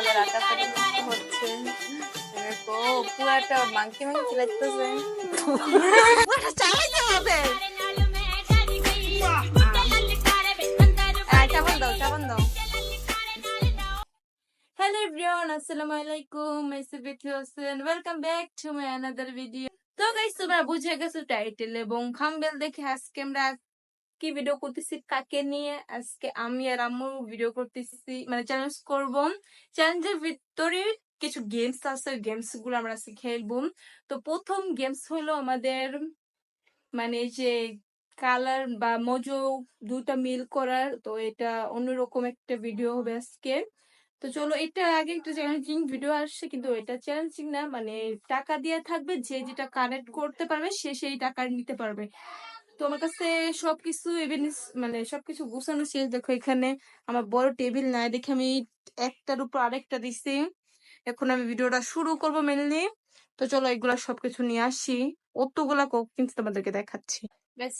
সকালে রাতারাতি করতে হচ্ছে। দেখো পুরাটা মাংকি মাংকি লাগতেছে। চালাইতে হবে। চাবান দাও, চাবান দাও। Hello everyone, assalamu alaikum. My Sibit Hussein. Welcome back to my another video. তো গাইস তোমরা বুঝে গেছো টাইটেল এবং থাম্বনেল দেখে আজকে আমরা কি ভিডিও করতেছি কাকে নিয়ে। আজকে আমি আর আম্মু ভিডিও করতেছি, মানে চ্যালেঞ্জ করব। চ্যালেঞ্জের ভিতরে কিছু গেমস আছে, গেমস গুলো আমরা আজকে খেলবো। তো প্রথম গেমস হলো আমাদের মানে যে কালার বা মজো দুটা মিল করার। তো এটা অন্যরকম একটা ভিডিও হবে আজকে। তো চলো, এটা আগে একটা চ্যালেঞ্জিং ভিডিও আসছে, কিন্তু এটা চ্যালেঞ্জিং না, মানে টাকা দিয়ে থাকবে, যে যেটা কানেক্ট করতে পারবে সে সেই টাকা নিতে পারবে। তো আমার কাছে সবকিছু ইভেন মানে সবকিছু গুছানো শেষ। দেখো এখানে আমার বড় টেবিল নাই দেখে আমি একটার উপর আরেকটা দিছি। এখন আমি ভিডিওটা শুরু করব মেনলি। তো চলো এগুলা সবকিছু নিয়ে আসি, অতগুলা কিন্তু তোমাদেরকে দেখাচ্ছি। ব্যাস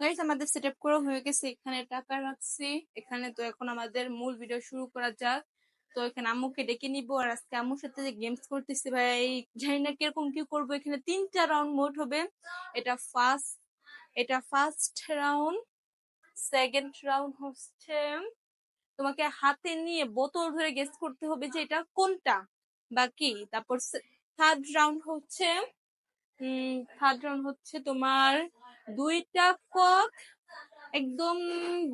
গাইস, আমাদের সেটআপ করা হয়ে গেছে। এখানে টাকা রাখছি এখানে। তো এখন আমাদের মূল ভিডিও শুরু করা যাক। তো এখানে আম্মুকে ডেকে নিব, আর আজকে আম্মুর সাথে যে গেমস করতেছি ভাই, জানি না কিরকম কি করবো। এখানে 3টা রাউন্ড মোড হবে। এটা ফার্স্ট রাউন্ড। সেকেন্ড রাউন্ড হচ্ছে তোমাকে হাতে নিয়ে বোতল ধরে গেস করতে হবে যে এটা কোনটা বা কি। তারপর থার্ড রাউন্ড হচ্ছে তোমার 2টা কক একদম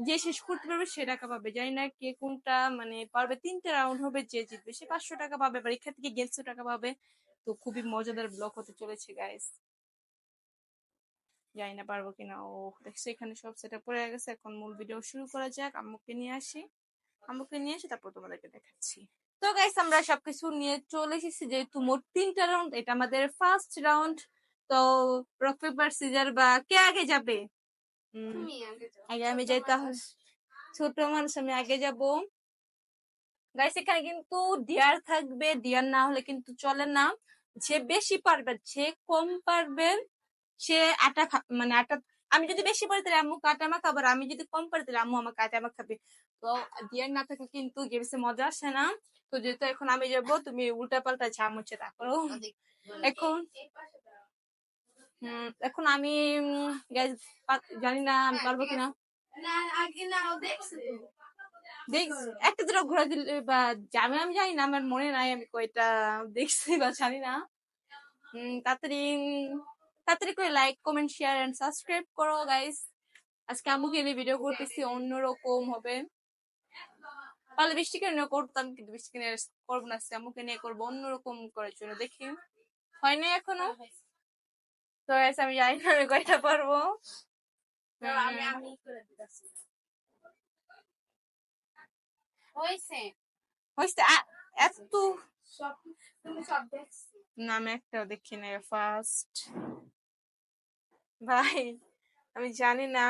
যে শেষ করতে পারবে সে টাকা পাবে। জানি না কে কোনটা মানে পারবে। 3টা রাউন্ড হবে, যে জিতবে সে 500 টাকা পাবে, পরীক্ষা থেকে 150 টাকা পাবে। তো খুবই মজাদার ব্লগ হতে চলেছে গাইস। জানি না পারবো কিনা। ও দেখছি এখানে সব সেটআপ করে গেছে। এখন মূল ভিডিও শুরু করা যাক। আম্মুকে নিয়ে এসে তারপর তোমাদেরকে দেখাচ্ছি। তো গাইস, আমরা সবকিছু নিয়ে চলে এসেছি। যেহেতু মোট 3টা রাউন্ড, এটা আমাদের ফার্স্ট রাউন্ড। তো রক পেপার সিজার বা কে আগে যাবে? আগে আমি যাই তাহলে। ছোট মানুষ, আমি আগে যাব। গাইস এখানে কিন্তু ডিয়ার থাকবে, ডিয়ার না হলে কিন্তু চলে না। যে বেশি পারবে, যে কম পারবে সে মানে আটা। আমি যদি বেশি পারি তাহলে আম্মু কাটা মাখাবে, আর আমি যদি কম পারি তাহলে আম্মু আমার কাটা মাখাবে। তো ডিয়ার না থাকলে কিন্তু গেমসে মজা আসে না। তো যেহেতু এখন আমি যাবো, তুমি উল্টা পাল্টা ঝাম হচ্ছে তা করো। এখন এখন আমি জানি না আমি পারবো কিনা। দেখ, একটা দুটো ঘোরা দিলে বা যাবে আমি জানি না, আমার মনে নাই আমি কয়টা দেখছি বা জানি না। তাড়াতাড়ি তাড়াতাড়ি করে like comment share and subscribe করো গাইস। আজকে আম্মুকে নিয়ে ভিডিও করতেছি, অন্যরকম হবে। পারলে বৃষ্টিকে নিয়ে করতাম, কিন্তু বৃষ্টিকে নিয়ে করবো না, আজকে আম্মুকে নিয়ে করবো অন্যরকম করে। চলো দেখি, হয়নি এখনো। তো গাইস আমি জানি না আমি কয়টা পারবো। হয়েছে এত না, আমি একটাও দেখি না। ফার্স্ট ভাই, আমি জানি না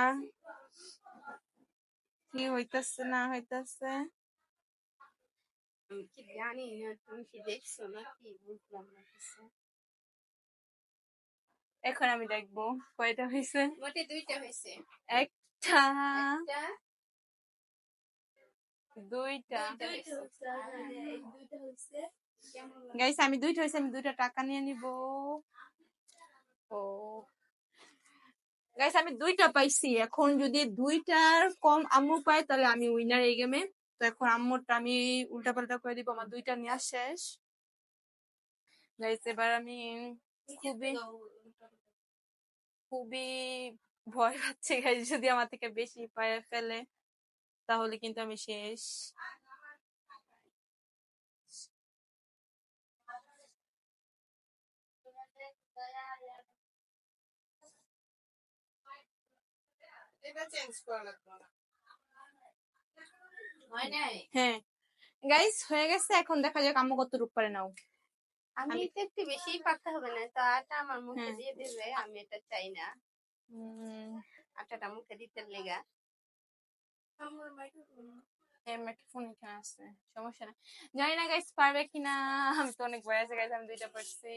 কি হইতাছে না হইতাছে। জানি না তুমি কি দেখছো নাকি, বুঝলাম না কিছু। এখন আমি দেখবো কয়টা হয়েছে। মোটে 2টা হয়েছে। একটা, 2টা গাইস, আমি 2টা হয়েছে। আমি 2টা টাকা নিয়ে নিব। ও গাইস, আমি 2টা পাইছি। এখন যদি 2টার কম আম্মু পাই তাহলে আমি উইনার এই গেমে। তো এখন আম্মুরটা আমি উল্টা পাল্টা করে দিব। আমার 2টা নেওয়া শেষ গাইস। এবার আমি খুবই খুবই ভয় পাচ্ছে গাইস, যদি আমার থেকে বেশি পায়ে ফেলে তাহলে কিন্তু আমি শেষ। হ্যাঁ গাইস, হয়ে গেছে। এখন দেখা যাক আম্মু কত রূপ পারে নাও। আমি তো একটু বেশি পারতে হবে না, তো আটা আমার মুখে দিয়ে দিবে, আমি এটা চাই না। আটাটা মুখে দিতে লেগা আমার মাইক্রোফোন এখানে আছে, সমস্যা না। জানি না গাইস পারবে কিনা। আমি তো অনেক ভয় আছে গাইস, আমি 2টা পারছি।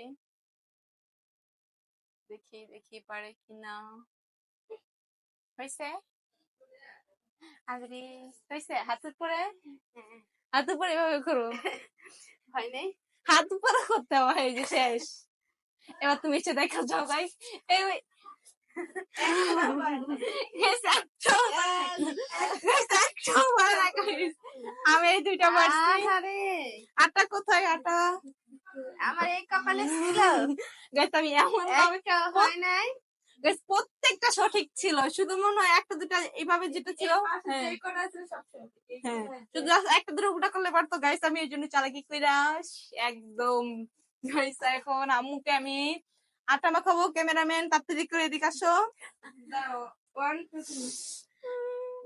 দেখি দেখি পারে কিনা। হয়েছে আজরি, হয়েছে হাত পরে। হাত উপরে এভাবে করো, হয় নাই? হাত উপরে করতে হয়, এই যে শেষ। এবার তুমি এসে দেখা যাও গাইস, এই আমি এই দুইটা পারছি। আহারে, আটা কোথায় আটা? আমার এই কপালে ছিল, গাইস আমি এমন ভাবে একটাও হয় নাই। গাইস প্রত্যেকটা সঠিক ছিল, শুধু মনে হয় একটা দুটা এইভাবে যেটা ছিল, হ্যাঁ হ্যাঁ, শুধু একটা দুটো উল্টা করলে পারতো গাইস। আমি এই জন্য চালাকি কইরা একদম গাইস এখন আম্মুকে আমি আটা মাখাবো। ক্যামেরাম্যান তাড়াতাড়ি করে এদিকে আসো।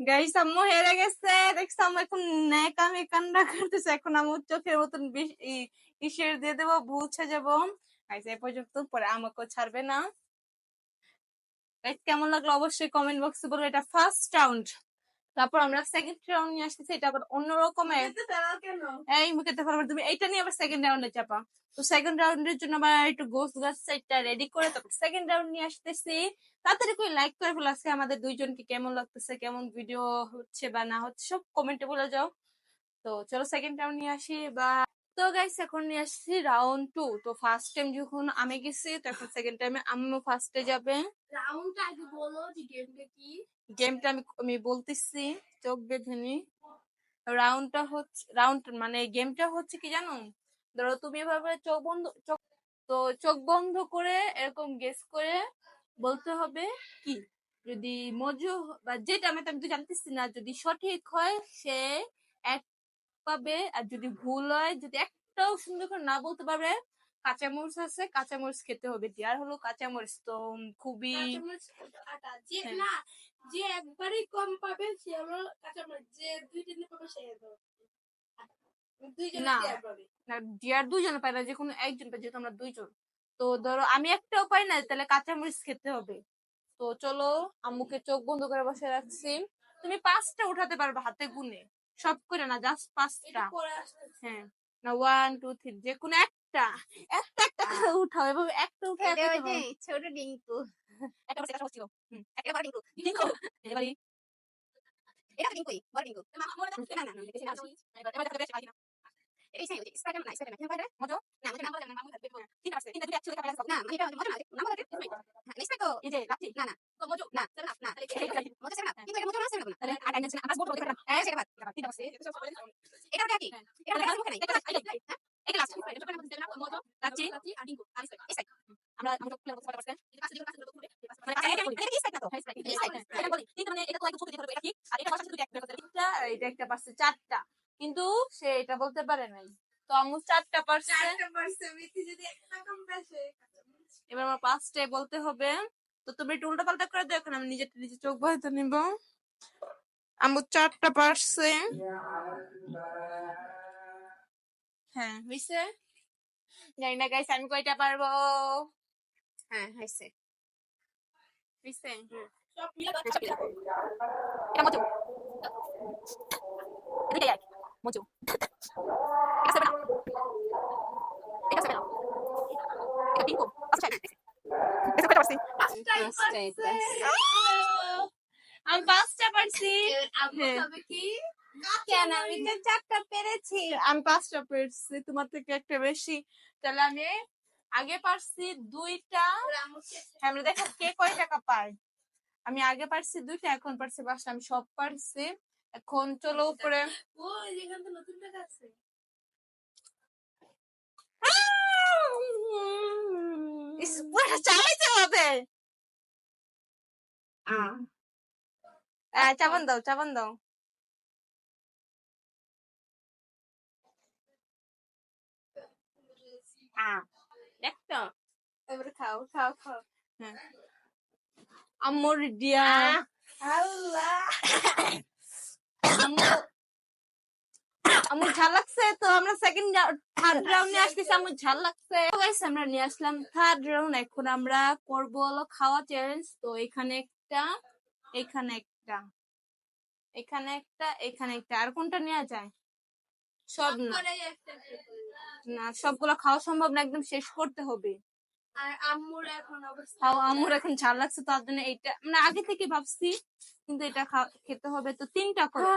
গাইস আম্মু হেরে গেছে, দেখছো আম্মু এখন ন্যাকামি কান্না করতেছে। এখন আম্মু চোখের মতন ইসের দিয়ে দেবো, বুঝে যাবো। গাইস এ পর্যন্ত, পরে আমাকেও ছাড়বে না। গাইস কেমন লাগলো অবশ্যই কমেন্ট বক্সে বলো। এটা ফার্স্ট রাউন্ড, তারপর আমরা সেকেন্ড রাউন্ড নিয়ে আসতেছি, এটা আবার অন্যরকমের। এই মুখেতে ফেলবে তুমি, এইটা নিয়ে আবার সেকেন্ড রাউন্ডে চাপা। তো সেকেন্ড রাউন্ডের জন্য আবার একটু গোস গাছ সাইডটা রেডি করে তারপর সেকেন্ড রাউন্ড নিয়ে আসতেছি। তাড়াতাড়ি করে লাইক করে ফেলো। আজকে আমাদের দুইজনকে কেমন লাগতেছে, কেমন ভিডিও হচ্ছে বা না হচ্ছে সব কমেন্টে বলে যাও। তো চলো সেকেন্ড রাউন্ড নিয়ে আসি বা। তো গাইস এখন নিয়ে আসছি রাউন্ড 2। তো ফার্স্ট টাইম যখন আমি গেছি, তখন সেকেন্ড টাইমে আম্মু ফার্স্টে যাবে। রাউন্ডটা আগে বলো যে গেমটা কি? গেমটা আমি বলতেছি, চোখ বেঁধে নি। রাউন্ডটা হচ্ছে, রাউন্ড মানে গেমটা হচ্ছে কি জানো, ধরো তুমি এভাবে চোখ বন্ধ করে এরকম গেস করে বলতে হবে কি। যদি মজু বা যেটা আমি তো জানতেছি না, যদি সঠিক হয় সে এক পাবে, আর যদি ভুল হয়, যদি একটাও সুন্দর করে না বলতে পারবে, কাঁচামরিচ আছে, কাঁচামরিচ খেতে হবে। আর হলো কাঁচামরিচ তো খুবই আটা যে হ্যাঁ। না, যে একবারই কম পাবে সে হলো কাঁচামরিচ, যে দুই তিনটে পাবে সে দুইজনে না দেয়া পাবে। না, ডিয়ার দুজন পায় না, যে কোনো একজন পায়, যেহেতু আমরা দুইজন। তো ধরো আমি একটাও পাই না, তাহলে কাঁচামরিচ খেতে হবে। তো চলো, আম্মুকে চোখ বন্ধ করে বসে রাখছি। তুমি 5টা উঠাতে পারবে হাতে গুনে, সব করে না, জাস্ট 5টা। হ্যাঁ, না 1 2 3 যে কোনো একটা একটা একটা করে উঠাও, এভাবে একটা উঠে এটা ওই যে ছোট ডিঙ্কু, একটা করে সেটা ছিল। একটা বড় ডিঙ্কু ডিঙ্কু এবারে এটা ডিঙ্কুই, বড় ডিঙ্কু। না না না, বেশি না। এবারে দেখো বেশ আইনা এই সেই স্পাইডার না, স্পাইডার না, স্পাইডার মজো না, মজা না, মজা না, মামু থাকবে। ঠিক আছে, তিনটা দুটো একসাথে কাটা না, মানে এটা মজা না, না মজা থাকবে। হ্যাঁ, নিশ্চয় তো এই যে লাচ্ছি না না, তো মজো না না না, মজা সেভেন আপ, কিন্তু এটা মজা না, সেভেন আপ না। তাহলে আর আইনা আকাশ বড় করে হ্যাঁ সেটা বাদ। ঠিক আছে, এটা ওটা কি? এটা ওটা মুখে নাই। এটা হ্যাঁ, এটা লাস্ট এটা করে মধ্যে না মজো লাচ্ছি আর ডিঙ্কু আর স্পাইস। আমরা আমরা প্লে করতে পারছি এটা পাশে দিকে পাশে দিকে করতে মানে এটা কি স্পাইড না তো? এটা বলি তিনটা মানে এটা তো একটু ছোট দিতে হবে, এটা ঠিক। আর এটা পাশে দুটো একটা করতে এটা এটা একটা পারছে 4টা, কিন্তু সে এটা বলতে পারে নাই। তো আম্মু 4টা পারছে। মিথি যদি একটা কম পাশে। এবার আমার 5টায় বলতে হবে। তো তুমি একটু উল্টা পাল্টা করে দাও, এখন আমি নিজে চোখ বন্ধ নিব। আম্মু 4টা পারছে। হ্যাঁ হইছে, জানি না গাইস আমি কয়টা পারবো। হ্যাঁ, হইছে। হইছে সব মিলে এটা মজু, এদিকে আয় মজু, এটা সেভেন আপ, এটা সেভেন আপ, এটা পিঙ্কো। আচ্ছা এটা কয়টা পারছি? আমি 5টা পারছি। আম্মু তবে কি? কেন আমি তো 4টা পেরেছি। আমি 5টা পেরেছি, তোমার থেকে একটা বেশি। তাহলে আমি আগে পারছি 2টা। আমরা দেখো কে কয় টাকা পায়। আমি আগে পারছি 2টা, এখন পারছি 5টা, আমি সব পারছি। এখন চলো উপরে। ওই যেখানে তো নতুন টাকা আছে। পুরো চালাইতে হবে। চাবান দাও, চাবান দাও। দেখতো এবারে খাও খাও খাও। হ্যাঁ আম্মুর দিয়া আল্লাহ, আম্মু আমার ঝাল লাগছে। তো আমরা থার্ড রাউন্ডে আসতেছি, আমার ঝাল লাগছে। তো গাইস আমরা নিয়ে আসলাম থার্ড রাউন্ড। এখন আমরা করবো হলো খাওয়া চ্যালেঞ্জ। তো এখানে একটা, এখানে একটা, এখানে একটা, এখানে একটা, আর কোনটা নেওয়া যায়? সব না না, সবগুলো খাওয়া সম্ভব না, একদম শেষ করতে হবে। আর আম্মুর এখন অবস্থা, খাও, আমার এখন ঝাল লাগছে, তার জন্য এইটা মানে আগে থেকে ভাবছি, কিন্তু এটা খেতে হবে। তো 3টা করে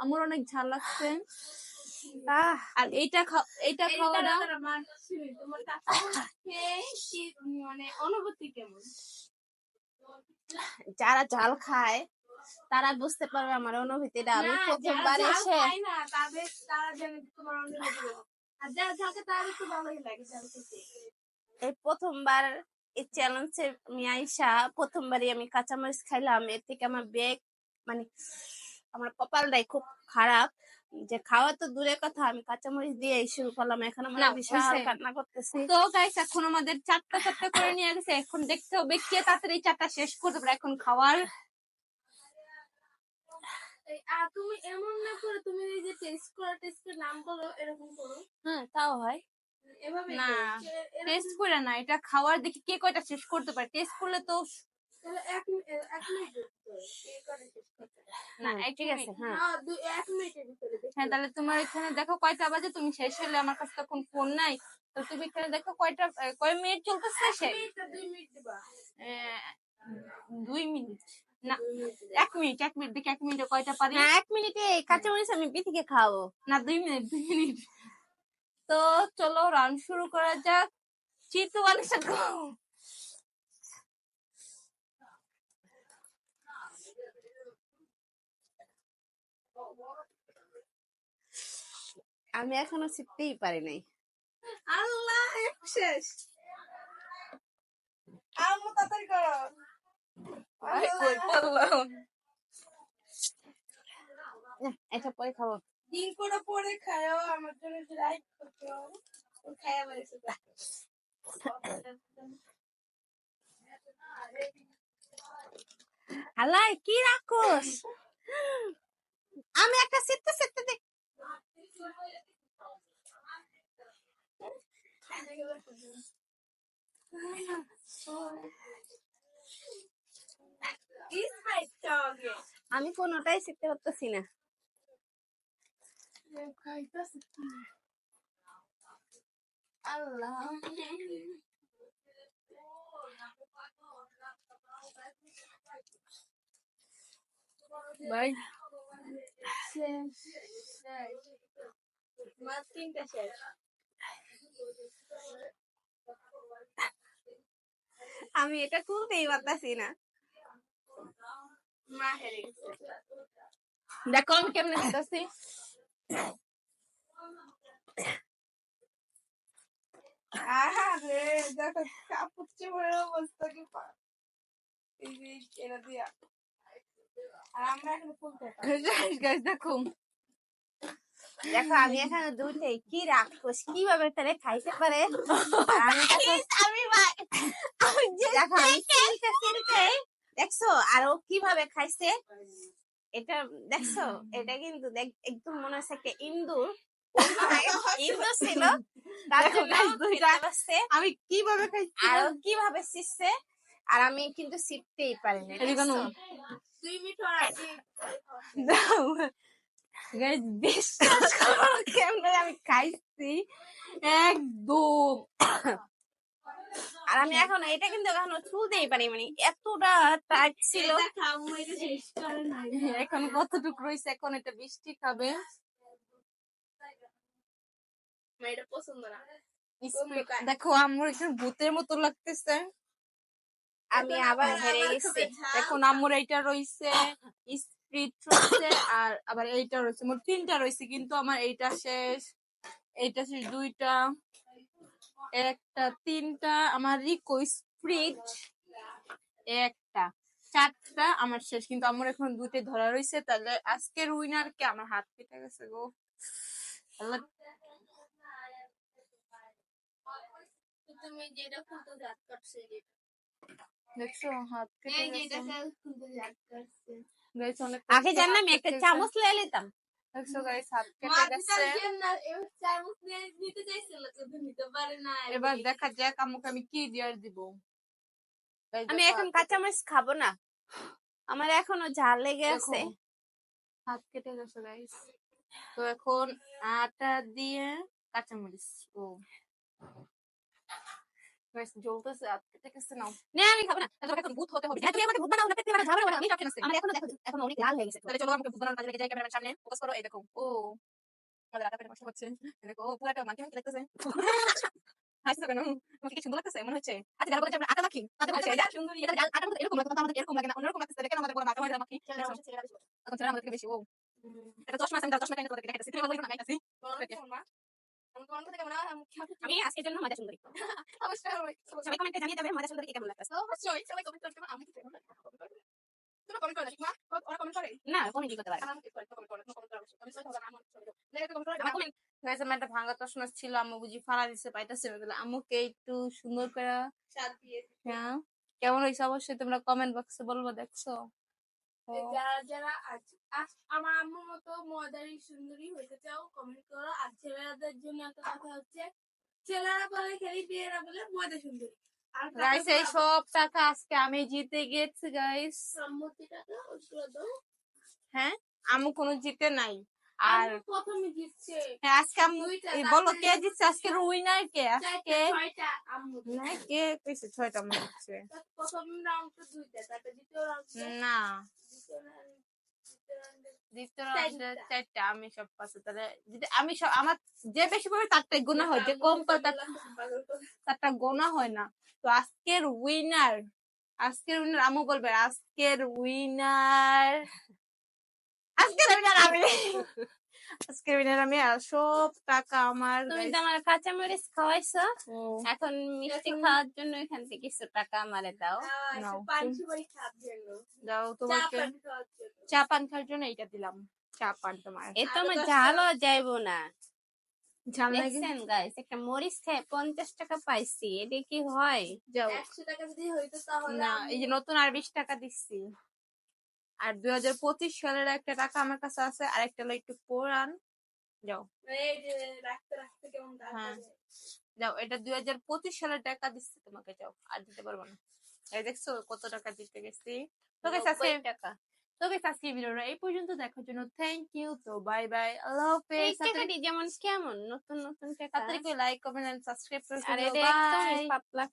আমার অনেক ঝাল লাগছে। আহ আর এইটা খাওয়াটা তোমার কাছে মানে অনুভূতি কেমন? যারা ঝাল খায় তারা বুঝতে পারবে আমার অনুভূতিটা। আমি প্রথমবার এসে এই প্রথমবার এই চ্যালেঞ্জে আমি আইসা প্রথমবারই আমি কাঁচামরিচ খাইলাম। এর থেকে আমার বেগ মানে আমার কপালটাই খুব খারাপ যে খাওয়া তো দূরের কথা, আমি কাঁচামরিচ দিয়ে শুরু করলাম। এখন আমার না, বিশাল হইছে। কান্না করতেছি। তো গাইস এখন আমাদের চারটা করে নিয়ে গেছে। এখন দেখতে হবে কে তাড়াতাড়ি চারটা শেষ করতে পারে। এখন খাওয়ার তুমি এমন না করে তুমি এই যে টেস্টের নাম বলো, এরকম করো। হ্যাঁ তাও হয় এভাবে না, টেস্ট করে না, এটা খাওয়ার দেখি কে কয়টা শেষ করতে পারে। টেস্ট করলে তো এক মিনিট না, ঠিক আছে। হ্যাঁ, 1 মিনিটের ভিতরে হ্যাঁ তাহলে তোমার এখানে দেখো কয়টা বাজে, তুমি শেষ হলে আমার কাছে তখন ফোন নাই, তো তুমি এখানে দেখো কয়টা কয় মিনিট চলতেছে। 2 মিনিট দিবা। 2 মিনিট না, 1 মিনিট, 1 মিনিট দেখি 1 মিনিটে কয়টা পারি। হ্যাঁ, 1 মিনিটে কাঁচামরিচ আমি বিথিকে খাওয়াবো। না 2 মিনিট, 2 মিনিট। তো চলো রাউন্ড শুরু করা যাক। চিতু বালিশা খাও। আমি এখনো শিখতেই পারি নাই। আল্লাহ শেষ। আমু তাড়াতাড়ি করো। ভাই কই পড়লো? এটা পরে খাবো। দিন করে পরে খাও, আমার জন্য লাইক করতে হবে। ও খায়া বলেছে। হালাই কি রাখোস? আমি একটা শিখতে দেখ। আমি কোনোটাই শিখতে পারতেছি না। আল্লাহ ভাই আমি এটা খুলতেই পারতাছি না। মা হেরে গেছে। দেখো আমি কেমনে দিতেছি। আরে দেখো কাপড় চোপড়ের অবস্থা কি এই যে এরা দিয়া। আর আমরা এখন খুলতে পারি। দেখো দেখো আমি এখানে দুইটাই কি রাখোস, কিভাবে তারে খাইতে পারে। আমি দেখো আমি সিলতে দেখছো আর ও কিভাবে খাইছে এটা দেখছো। এটা কিন্তু একদম মনে হচ্ছে একটা ইন্দুর ছিল, তার জন্য আমি কিভাবে খাইছি আর ও কিভাবে শিখছে। আর আমি কিন্তু শিখতেই পারি না। দেখছো? 2 মিনিট আগে গাইস বিশ্বাস করো কেমনে আমি খাইছি একদম। আর আমি এখন এটা কিন্তু এখনো ছুলতেই পারি, মানে এতটা টাইট ছিল। এখন কতটুকু রয়েছে, এখন এটা বৃষ্টি খাবে। দেখো আমার এখানে ভূতের মতো লাগতেছে। আমি আবার হেরে গেছি। এখন আম্মুর এইটা রয়েছে, স্প্রিট রয়েছে, আর আবার এইটা রয়েছে। মোট 3টা রয়েছে, কিন্তু আমার এইটা শেষ, এইটা শেষ 2টা, একটা 3টা আমার রিকো স্প্রিট একটা, 4টা আমার শেষ। কিন্তু আমার এখন 2টে ধরা রয়েছে। তাহলে আজকের উইনার কে? আমার হাত কেটে গেছে গো। আল্লাহ। তুমি যেটা খুলতে যাত করছে দেখছো হাত কেটে গেছে। গাইস অনেক আগে জানলাম আমি একটা চামচ লয়ে নিতাম। দেখছো গাইস হাত কেটে গেছে। এবার দেখা যাক আমাকে আমি কি ডিয়ার দিব। আমি এখন কাঁচামরিচ খাবো না, আমার এখনো ঝাল লেগে আছে। হাত কেটে গেছে গাইস। তো এখন আটা দিয়ে কাঁচামরিচ। ও Guys, জ্বলতেছে আজকে ঠিক আছে নাও। না আমি খাবো না। তাহলে এখন ভূত হতে হবে। হ্যাঁ, তুমি আমাকে ভূত বানাও না, পেটে আমার ঝামেলা বানাও। আমি সবকিছু আছে। আমার এখনো দেখো, এখন অনেক লাল হয়ে গেছে। তাহলে চলো আমাকে ভূত বানানোর কাজে লেগে যাই। ক্যামেরার সামনে ফোকাস করো। এই দেখো। ও আমাদের আটা পেটে কষ্ট হচ্ছে। এই দেখো পুরো একটা মাখি মাখি লাগতেছে। হাসছো কেন? তোমাকে কি সুন্দর লাগতেছে মনে হচ্ছে? আচ্ছা যারা বলেছে আমরা আটা মাখি তাদের বলছে এটা সুন্দরী। এটা আটার মধ্যে এরকম লাগে না, আমাদের এরকম লাগে না। অন্যরকম লাগতেছে। কেন আমাদের বড় মাখা ময়দা মাখি? এখন ছেলেরা আমাদের থেকে বেশি। ও এটা চশমা আছে, আমি চশমা কিনে তোমাদেরকে দেখাইতেছি। তুমি বলছো না খাইতাছি। আমি আজকের জন্য মজা সুন্দরী। অবশ্যই সবাই কমেন্টে জানিয়ে দেবে মজা সুন্দরী কেমন লাগতেছে। অবশ্যই সবাই কমেন্ট করতে হবে। আমি কি করব? তোমরা কমেন্ট করে না ওরা কমেন্ট করে না কোনো কি করতে পারে। আমার কমেন্ট করে কমেন্ট করে আমি সবাই হবে আমার ছবি দাও লেগে কমেন্ট করে আমার কমেন্ট গাইস আমার একটা ভাঙা চশমা ছিল আম্মু বুঝি ফালা দিছে পাইতাছে না তাহলে আম্মুকে একটু সুন্দর করে সাত দিয়ে হ্যাঁ কেমন হয়েছে অবশ্যই তোমরা কমেন্ট বক্সে বলবো দেখছো ও, যারা যারা আমার আম্মুর মতো মজারি সুন্দরী হইতে চাও কমেন্ট করো। আর ছেলেদের জন্য একটা কথা হচ্ছে, ছেলেরা বলে খেলি, মেয়েরা বলে মজা সুন্দরী। আর গাইস এই সব টাকা আজকে আমি জিতে গেছি গাইস সম্মতিটাকে ওইগুলো দাও। হ্যাঁ আম্মু কোনো জিতে নাই আর আম্মু প্রথমে জিতছে হ্যাঁ আজকে আম্মু দুইটা, এই বলো তারপরে কে জিতছে আজকে উইনার কে চারটা, আজকে ছয়টা আম্মু জিতছে। না কে কইছে 6টা আম্মু জিতছে প্রথম রাউন্ডটা দুইটা, তারপরে দ্বিতীয় রাউন্ডটা না দ্বিতীয় রাউন্ডে দ্বিতীয় রাউন্ডে 4টা আমি সব পাচ্ছি তাহলে যদি আমি সব আমার যে বেশি পাবে তারটাই গোনা হয় যে কম পাবে তারটা গোনা হয় না তো আজকের উইনার আমু বলবে আজকের উইনার আমি আর সব টাকা আমার তুমি guys। তো আমার কাঁচামরিচ খাওয়াইছো, ও এখন মিষ্টি খাওয়ার জন্য এখান থেকে কিছু টাকা আমারে দাও। নাও দাও দাও তোমাকে চা পান খাওয়ার জন্য এইটা দিলাম চা পান তোমার এ তো আমার ঝালও যাইবো না। ঝাল লাগে দেখছেন গাইস, একটা মরিচ খেয়ে 50 টাকা পাইছি, এটা কি হয়? যাও 100 টাকা যদি হইতো তাহলে না এই যে নতুন আর 20 টাকা দিচ্ছি আর 2025 সালের একটা টাকা আমার কাছে আছে আর একটা হলো একটু পুরান যাও এই যে রাখতে রাখতে কেমন হ্যাঁ যাও এটা 2025 সালের টাকা দিচ্ছি তোমাকে যাও আর দিতে পারবো না এই দেখছো কত টাকা দিতে গেছি তো গাইস আজকে 90 টাকা। তো গাইস আজকে ভিডিওটা এই পর্যন্ত দেখার জন্য থ্যাংক ইউ তো বাই বাই আল্লাহ এই হাফেজ টাকাটি যেমন কেমন নতুন নতুন টাকা, তাড়াতাড়ি করে লাইক কমেন্ট এন্ড সাবস্ক্রাইব করে আর দিও এটা একদমই বাই পাতলা